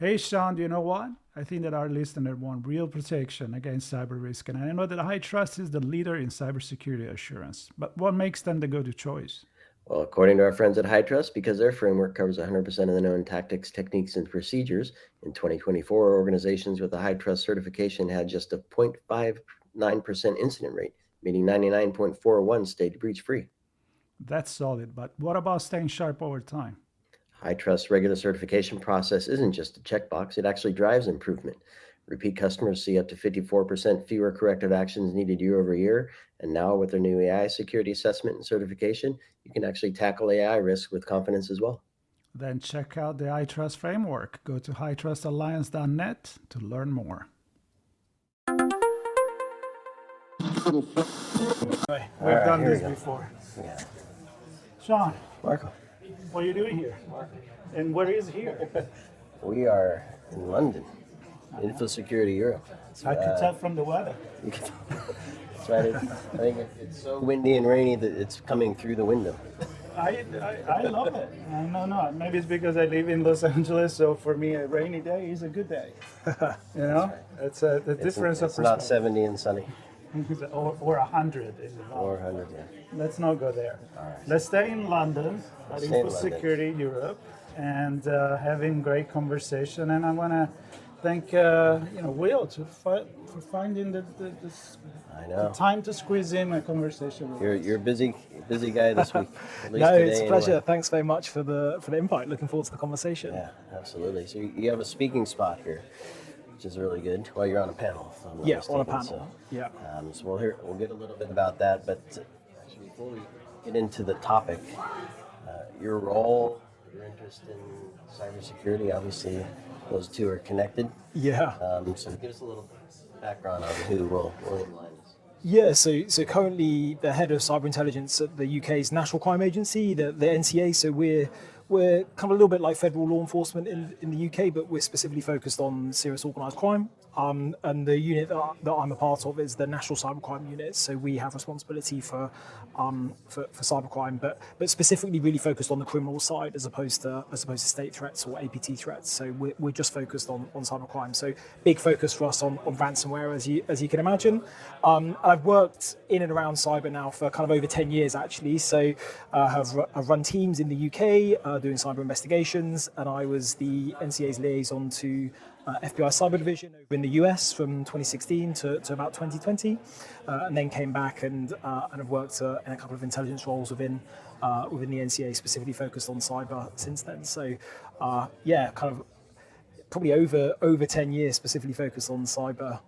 Hey, Sean, do you know what? I think that our listener want real protection against cyber risk, and I know that High Trust is the leader in cybersecurity assurance. But what makes them the go-to choice? Well, according to our friends at HITRUST, because their framework covers 100% of the known tactics, techniques, and procedures, in 2024, organizations with a HITRUST certification had just a 0.59% incident rate, meaning 99.41 stayed breach-free. That's solid, but what about staying sharp over time? HITRUST regular certification process isn't just a checkbox, it actually drives improvement. Repeat customers see up to 54% fewer corrective actions needed year over year. And now, with their new AI security assessment and certification, you can actually tackle AI risk with confidence as well. Then check out the iTrust framework. Go to hightrustalliance.net to learn more. All We've right, done here we this go. before. Yeah. Sean, Marco, what are you doing here? And where is here? we are in London, Infosecurity Europe. I could tell from the weather. You can- That's right. I think it's so windy and rainy that it's coming through the window. I love it. No. Maybe it's because I live in Los Angeles, so for me, a rainy day is a good day. You know, it's the difference It's of not perspective. 70 and sunny, Or 100 in the or valley. 100. Yeah. Let's not go there. right. Let's stay in London at Stay in London. Infosecurity Europe and having great conversation. And I want to thank Will for finding this I know. time to squeeze in a conversation with us. You're a busy guy this week. At least No, today, it's a pleasure. anyway. Thanks very much for the invite. Looking forward to the conversation. Yeah, absolutely. So you have a speaking spot here, which is really good. Well, you're on a panel. If I'm not Yeah, on a mistaken, panel. Yeah. So we'll get a little bit about that. But actually, before we get into the topic, your role, your interest in cybersecurity, obviously, those two are connected. Yeah. So give us a little background on who William Lyne is. Yeah, so currently the head of cyber intelligence at the UK's National Crime Agency, the NCA. So we're kind of a little bit like federal law enforcement in the UK, but we're specifically focused on serious organised crime. And the unit that I'm a part of is the National Cybercrime Unit. So we have responsibility for cybercrime, but specifically really focused on the criminal side as opposed to state threats or APT threats. So we're just focused on cybercrime. So big focus for us on ransomware, as you can imagine. I've worked in and around cyber now for kind of over 10 years actually. So I've run teams in the UK doing cyber investigations, and I was the NCA's liaison to FBI Cyber Division over in the US from 2016 to about 2020, and then came back and have worked in a couple of intelligence roles within the NCA, specifically focused on cyber since then. So kind of probably over 10 years specifically focused on cyber.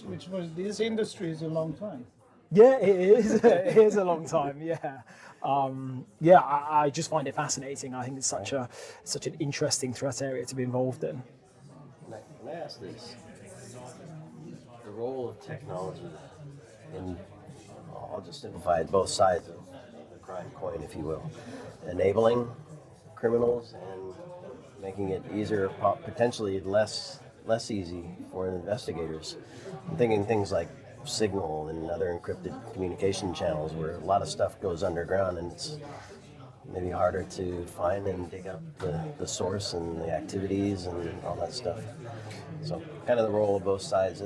Which was this industry is a long time. Yeah, it is. It is a long time. Yeah, I just find it fascinating. I think it's such an interesting threat area to be involved in. Can I ask this? The role of technology in, I'll just simplify it, both sides of the crime coin, if you will, enabling criminals and making it easier, potentially less easy for investigators. I'm thinking things like Signal and other encrypted communication channels where a lot of stuff goes underground and it's maybe harder to find and dig up the source and the activities and all that stuff. So kind of the role of both sides.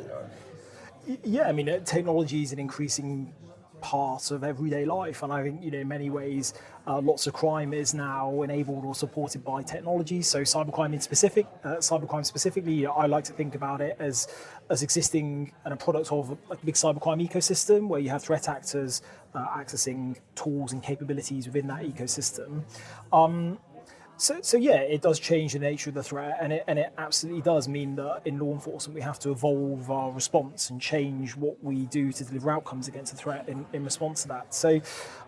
Yeah, I mean, technology is an increasing part of everyday life, and I think in many ways, lots of crime is now enabled or supported by technology. So cybercrime specifically, I like to think about it as existing and a product of a big cybercrime ecosystem where you have threat actors accessing tools and capabilities within that ecosystem. So yeah, it does change the nature of the threat, and it absolutely does mean that in law enforcement we have to evolve our response and change what we do to deliver outcomes against a threat in response to that. So,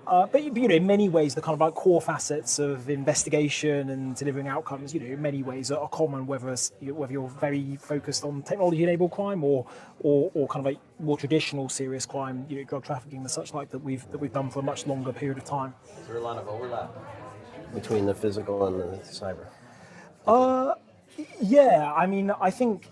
but in many ways, the kind of like core facets of investigation and delivering outcomes, in many ways are common, whether you're very focused on technology-enabled crime or kind of like more traditional serious crime, drug trafficking and such like that we've done for a much longer period of time. Is there a lot of overlap between the physical and the cyber? Yeah, I mean, I think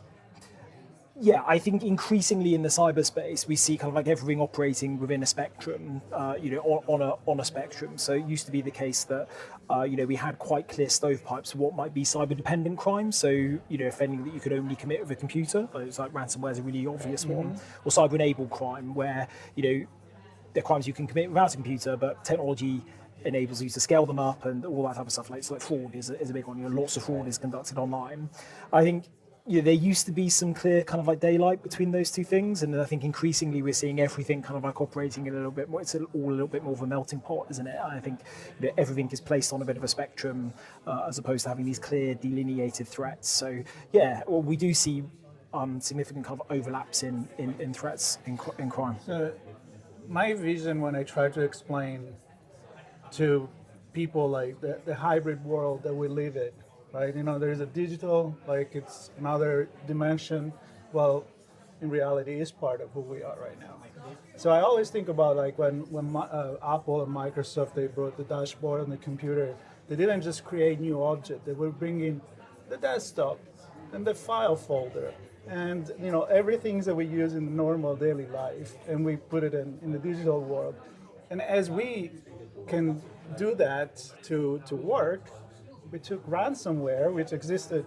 Yeah, I think increasingly in the cyberspace we see kind of like everything operating within a spectrum, on a spectrum. So it used to be the case that we had quite clear stovepipes of what might be cyber-dependent crime. So offending that you could only commit with a computer. It's like ransomware is a really obvious one, or cyber-enabled crime where they're crimes you can commit without a computer, but technology enables you to scale them up and all that type of stuff. Like fraud is a big one. Lots of fraud is conducted online. I think there used to be some clear kind of like daylight between those two things, and I think increasingly we're seeing everything kind of like operating in a little bit more. It's all a little bit more of a melting pot, isn't it? I think everything is placed on a bit of a spectrum as opposed to having these clear delineated threats. So well, we do see significant kind of overlaps in threats in crime. So my vision when I try to explain to people like the hybrid world that we live in, right? There's a digital, like it's another dimension. Well, in reality, it's part of who we are right now. So I always think about like when Apple and Microsoft, they brought the dashboard and the computer, they didn't just create new objects. They were bringing the desktop and the file folder and everything that we use in normal daily life, and we put it in the digital world. And as we can do that to work, we took ransomware, which existed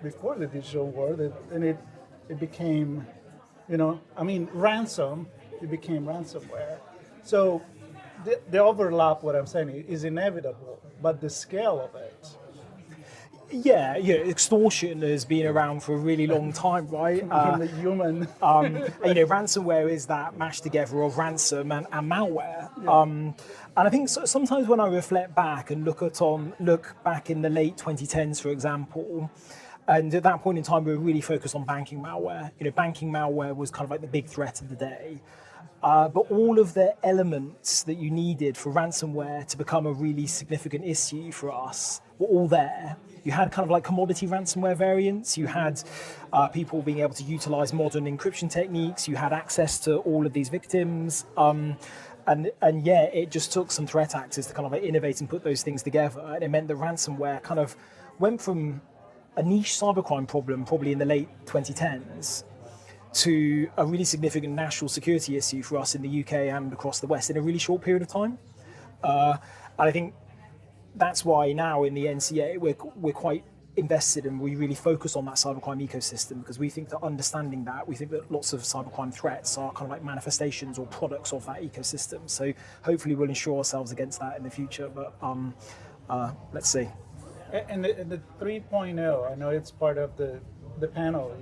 before the digital world, and it became, ransom, it became ransomware. So the overlap, what I'm saying, is inevitable, but the scale of it. Yeah, extortion has been around for a really long time, right? The human. Ransomware is that mash together of ransom and malware. Yeah. And I think sometimes when I reflect back and look back in the late 2010s, for example, and at that point in time we were really focused on banking malware. Banking malware was kind of like the big threat of the day. But all of the elements that you needed for ransomware to become a really significant issue for us were all there. You had kind of like commodity ransomware variants. You had people being able to utilize modern encryption techniques. You had access to all of these victims. It just took some threat actors to kind of like innovate and put those things together. And it meant that ransomware kind of went from a niche cybercrime problem, probably in the late 2010s, to a really significant national security issue for us in the UK and across the West in a really short period of time. And I think that's why now in the NCA we're quite invested and we really focus on that cybercrime ecosystem, because we think that understanding that, we think that lots of cybercrime threats are kind of like manifestations or products of that ecosystem. So hopefully we'll ensure ourselves against that in the future, but let's see. And the 3.0, I know it's part of the panel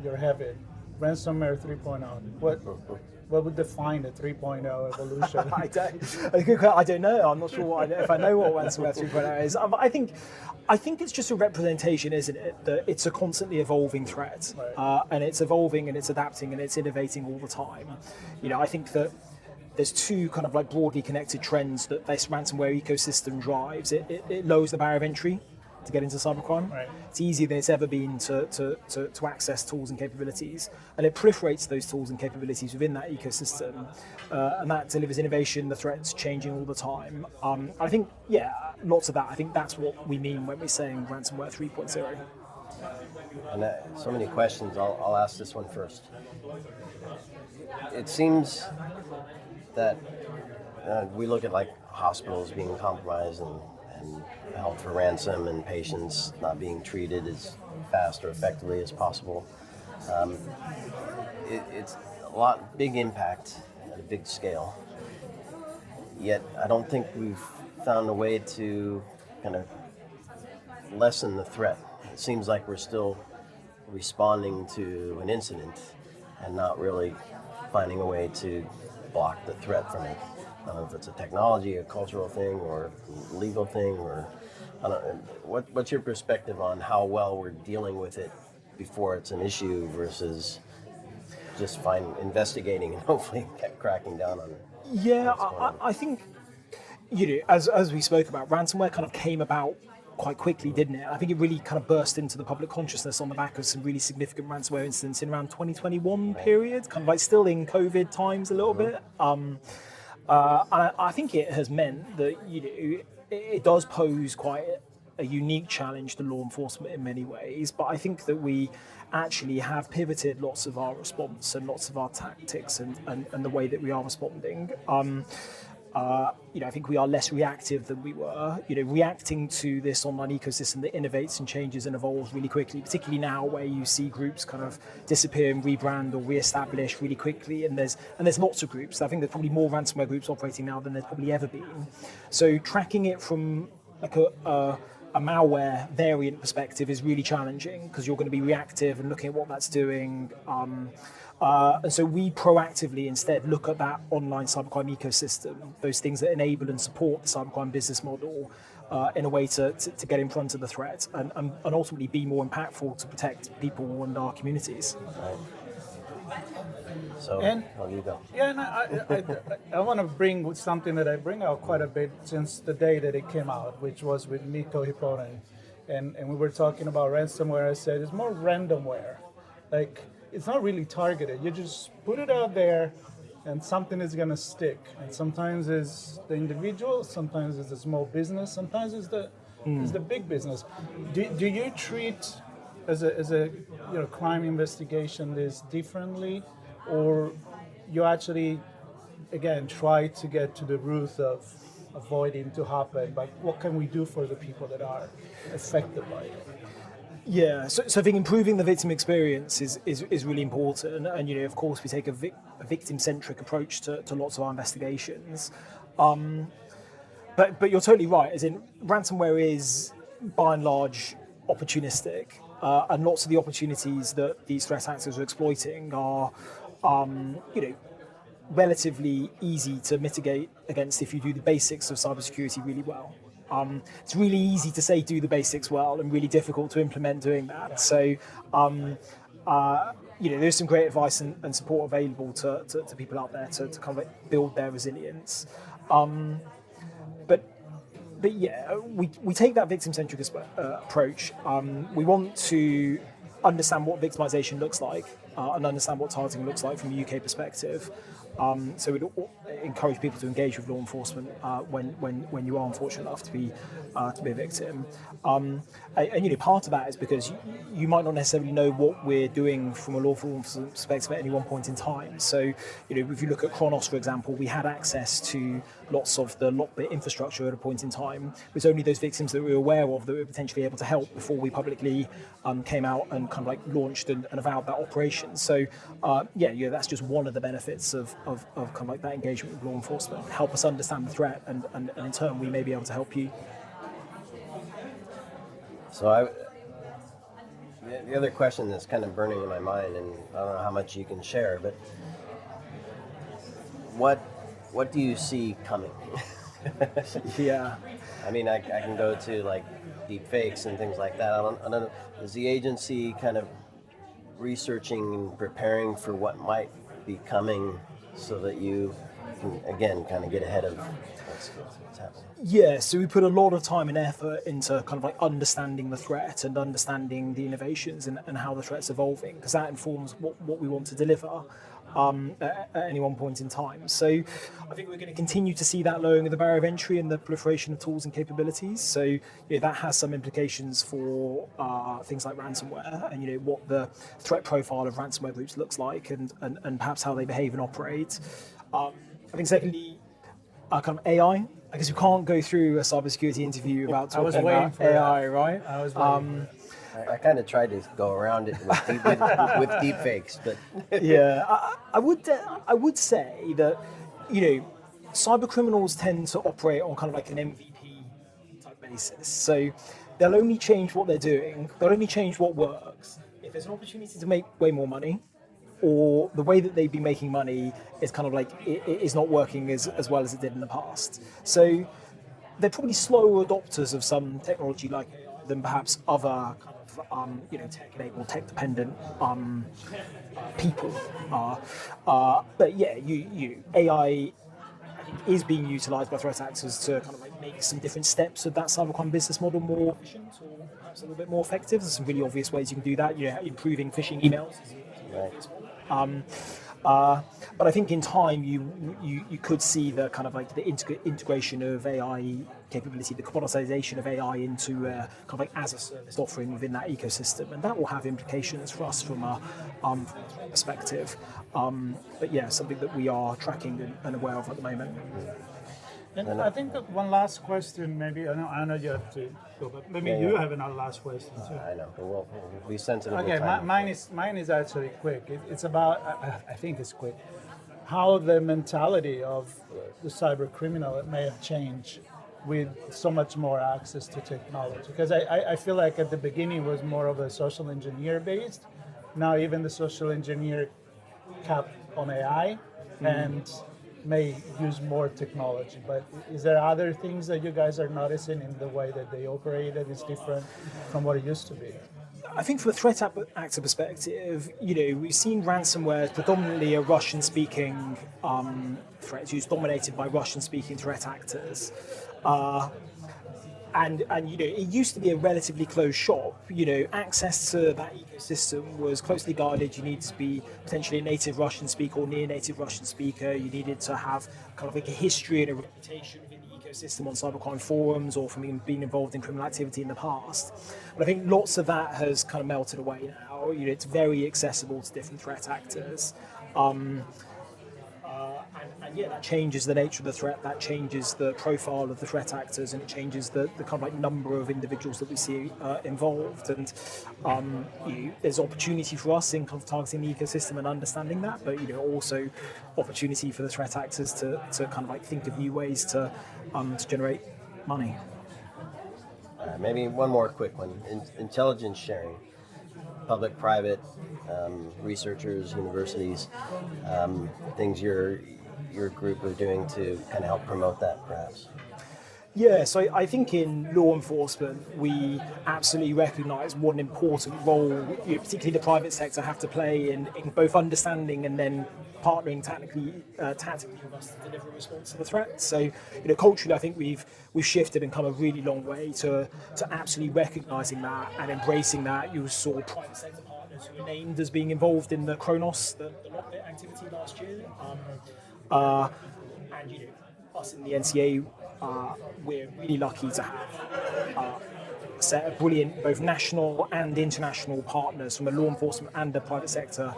you're having, Ransomware 3.0. What would define the 3.0 evolution? I don't know. I'm not sure if I know what Ransomware 3.0 is. I think it's just a representation, isn't it? That it's a constantly evolving threat, right. And it's evolving and it's adapting and it's innovating all the time. I think that there's two kind of like broadly connected trends that this ransomware ecosystem drives. It lowers the barrier of entry to get into cybercrime. Right. It's easier than it's ever been to access tools and capabilities, and it proliferates those tools and capabilities within that ecosystem, and that delivers innovation. The threat's changing all the time. I think, lots of that. I think that's what we mean when we're saying Ransomware 3.0. And so many questions. I'll ask this one first. It seems that we look at like hospitals being compromised and held for ransom, and patients not being treated as fast or effectively as possible. It's a big impact at a big scale. Yet I don't think we've found a way to kind of lessen the threat. It seems like we're still responding to an incident and not really finding a way to block the threat from it. I don't know if it's a technology, a cultural thing, or a legal thing, or I don't know. What's your perspective on how well we're dealing with it before it's an issue versus just investigating and hopefully cracking down on it? Yeah, I think, as we spoke about, ransomware kind of came about quite quickly, didn't it? I think it really kind of burst into the public consciousness on the back of some really significant ransomware incidents in around 2021 period, kind of like still in COVID times a little bit. And I think it has meant that it does pose quite a unique challenge to law enforcement in many ways, but I think that we actually have pivoted lots of our response and lots of our tactics and the way that we are responding. I think we are less reactive than we were. Reacting to this online ecosystem that innovates and changes and evolves really quickly, particularly now where you see groups kind of disappear and rebrand or re-establish really quickly. And there's lots of groups. I think there's probably more ransomware groups operating now than there's probably ever been. So tracking it from like a malware variant perspective is really challenging because you're going to be reactive and looking at what that's doing. And so we proactively instead look at that online cybercrime ecosystem, those things that enable and support the cybercrime business model in a way to get in front of the threat and ultimately be more impactful to protect people and our communities. Right. So, you go. Yeah, and I want to bring something that I bring out quite a bit since the day that it came out, which was with Mikko Hipponen. And we were talking about ransomware. I said it's more randomware. Like, it's not really targeted. You just put it out there and something is going to stick. And sometimes it's the individual, sometimes it's the small business, sometimes it's the big business. Do you treat as a crime investigation this differently, or you actually again try to get to the root of avoiding to happen, but what can we do for the people that are affected by it? Yeah, so I think improving the victim experience is really important, and of course we take a victim-centric approach to lots of our investigations. But you're totally right. As in, ransomware is by and large opportunistic, and lots of the opportunities that these threat actors are exploiting are, relatively easy to mitigate against if you do the basics of cybersecurity really well. It's really easy to say do the basics well and really difficult to implement doing that. So, there's some great advice and support available to people out there to kind of build their resilience. But yeah, we take that victim-centric approach. We want to understand what victimization looks like and understand what targeting looks like from a UK perspective. So we'd encourage people to engage with law enforcement when you are unfortunate enough to be a victim. And part of that is because you might not necessarily know what we're doing from a law enforcement perspective at any one point in time. So if you look at Kronos, for example, we had access to lots of the Lockbit infrastructure at a point in time. It was only those victims that we were aware of that we were potentially able to help before we publicly came out and kind of like launched and avowed that operation. So that's just one of the benefits of kind of like that engagement with law enforcement. Help us understand the threat, and in turn we may be able to help you. So the other question that's kind of burning in my mind, and I don't know how much you can share, but what do you see coming? Yeah. I mean, I can go to like deep fakes and things like that. I don't know. Is the agency kind of researching and preparing for what might be coming so that you can, again, kind of get ahead of what's happening? Yeah, so we put a lot of time and effort into kind of like understanding the threat and understanding the innovations and how the threat's evolving, because that informs what we want to deliver at any one point in time. So I think we're going to continue to see that lowering of the barrier of entry and the proliferation of tools and capabilities. So that has some implications for things like ransomware and what the threat profile of ransomware groups looks like and perhaps how they behave and operate. I think secondly, kind of AI. I guess we can't go through a cybersecurity interview without talking about AI, right? I was waiting. I kind of tried to go around it with deep fakes, but yeah, I would say that cyber criminals tend to operate on kind of like an MVP type basis. So they'll only change what they're doing. They'll only change what works if there's an opportunity to make way more money, or the way that they've been making money is kind of like it is not working as well as it did in the past. So they're probably slower adopters of some technology like AI than perhaps other kind of tech-enabled, tech-dependent people are. But yeah, AI is being utilised by threat actors to kind of like make some different steps of that cybercrime business model more efficient or perhaps a little bit more effective. There's some really obvious ways you can do that. Improving phishing emails. right. But I think in time you could see the kind of like the integration of AI capability, the commoditization of AI into kind of like as a service offering within that ecosystem, and that will have implications for us from a perspective. But yeah, something that we are tracking and aware of at the moment. And I think that one last question, maybe, I know you have to go, but maybe you have another last question too. I know. We'll be sensitive. Okay, with time. mine is actually quick. It's about, I think it's quick, how the mentality of the cyber criminal may have changed with so much more access to technology. Because I feel like at the beginning it was more of a social engineer based. Now even the social engineer capped on AI and may use more technology. But is there other things that you guys are noticing in the way that they operate that is different from what it used to be? I think from a threat actor perspective, we've seen ransomware as predominantly a Russian-speaking threat used, dominated by Russian-speaking threat actors. And it used to be a relatively closed shop. Access to that ecosystem was closely guarded. You needed to be potentially a native Russian speaker or near native Russian speaker. You needed to have kind of like a history and a reputation within the ecosystem on cybercrime forums or from being involved in criminal activity in the past. But I think lots of that has kind of melted away now. It's very accessible to different threat actors. And yeah, that changes the nature of the threat, that changes the profile of the threat actors, and it changes the kind of like number of individuals that we see involved. And there's opportunity for us in kind of targeting the ecosystem and understanding that, but also opportunity for the threat actors to kind of like think of new ways to generate money. Maybe one more quick one. Intelligence sharing. Public, private, researchers, universities, things your group are doing to kind of help promote that, perhaps? Yeah, so I think in law enforcement, we absolutely recognise what an important role, particularly the private sector, have to play in both understanding and then partnering tactically with us to deliver a response to the threat. So, culturally, I think we've shifted and come a really long way to absolutely recognising that and embracing that. You saw private sector partners who were named as being involved in the Kronos, the Lockbit activity last year, and us in the NCA. We're really lucky to have a set of brilliant both national and international partners from a law enforcement and a private sector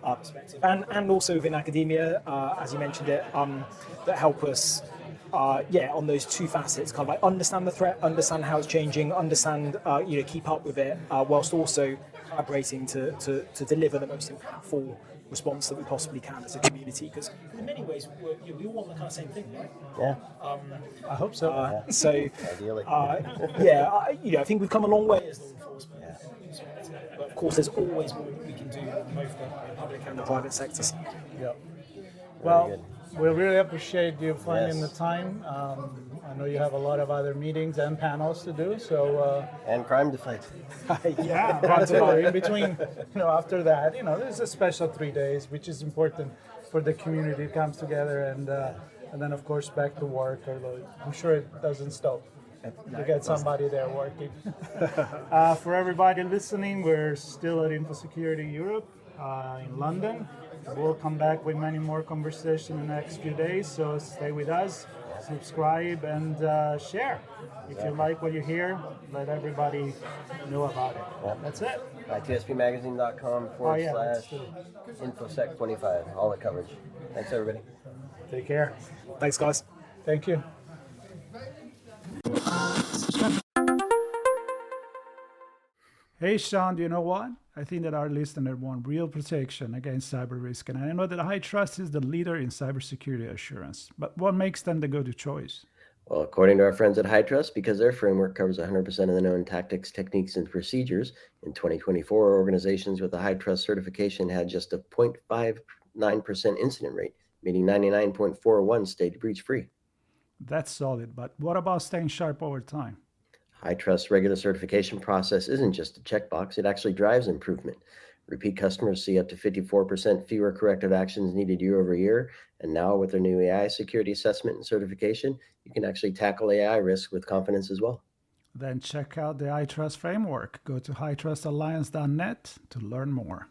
perspective, and also within academia, as you mentioned it, that help us on those two facets, kind of like understand the threat, understand how it's changing, understand keep up with it, whilst also collaborating to deliver the most impactful response that we possibly can as a community, because in many ways we all want the kind of same thing, right? Yeah. I hope so. So Ideally. I think we've come a long way as law enforcement. But of course, there's always more that we can do in both the public and the private sectors. Yeah. Well, we really appreciate you finding the time. I know you have a lot of other meetings and panels to do, so And crime to fight. yeah, that's it. In between, after that, there's a special 3 days, which is important for the community to come together, and then of course back to work. Although I'm sure it doesn't stop. You get somebody there working. For everybody listening, we're still at Infosecurity Europe in London. We'll come back with many more conversations in the next few days, so stay with us, subscribe, and share. If you like what you hear, let everybody know about it. Yep. That's it. ITSPmagazine.com / Infosec25, all the coverage. Thanks, everybody. Take care. Thanks, guys. Thank you. Hey, Sean, do you know what? I think that our listener want real protection against cyber risk, and I know that HITRUST is the leader in cybersecurity assurance. But what makes them the go-to choice? Well, according to our friends at HITRUST, because their framework covers 100% of the known tactics, techniques, and procedures, in 2024, organizations with a HITRUST certification had just a 0.59% incident rate, meaning 99.41 stayed breach-free. That's solid, but what about staying sharp over time? HITRUST's regular certification process isn't just a checkbox, it actually drives improvement. Repeat customers see up to 54% fewer corrective actions needed year over year, and now with their new AI security assessment and certification, you can actually tackle AI risk with confidence as well. Then check out the HITRUST framework. Go to hitrustalliance.net to learn more.